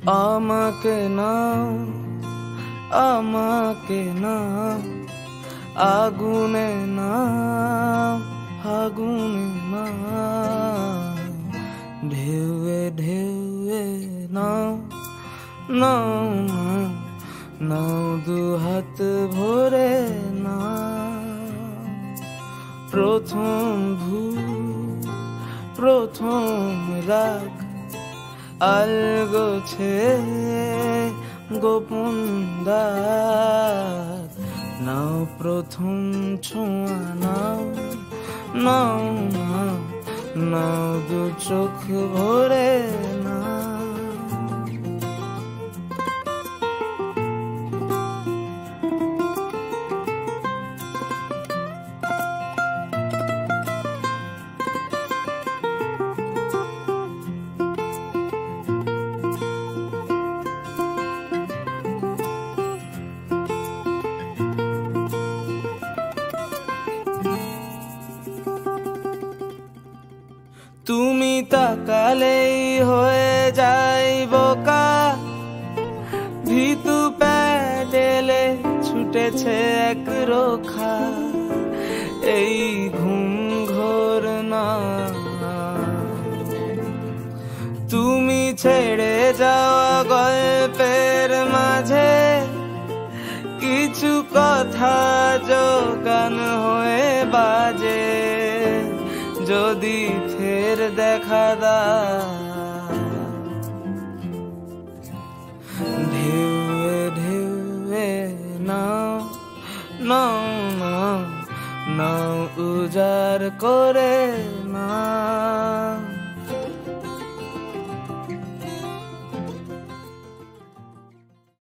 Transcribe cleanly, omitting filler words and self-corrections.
আমাকে নাও, আমাকে নাও, আগুনে নাও, আগুনে নাও, ঢেউয়ে ঢেউয়ে নাও, নাও নাও, নাও দু হাত ভরে নাও। প্রথম ভুল, প্রথম রাগ, আলগোছে গোপন দাগ, নাও প্রথম ছোঁয়া নাও, নাও নাও, নাও দু চোখ ভরে নাও। তুমি তাকালেই হয়ে যাই বোকা, ভিতু প্যাডেলে ছুটেছে এক রোখা, এই ঘুম ঘোর না। তুমি ছেড়ে যাওয়া গল্পের মাঝে কিছু কথা যোগান হয়ে বাজে, যদি ফের দেখা দাও। ঢেউয়ে ঢেউয়ে নাও, নাও নাও, নাও উজাড় করে নাও।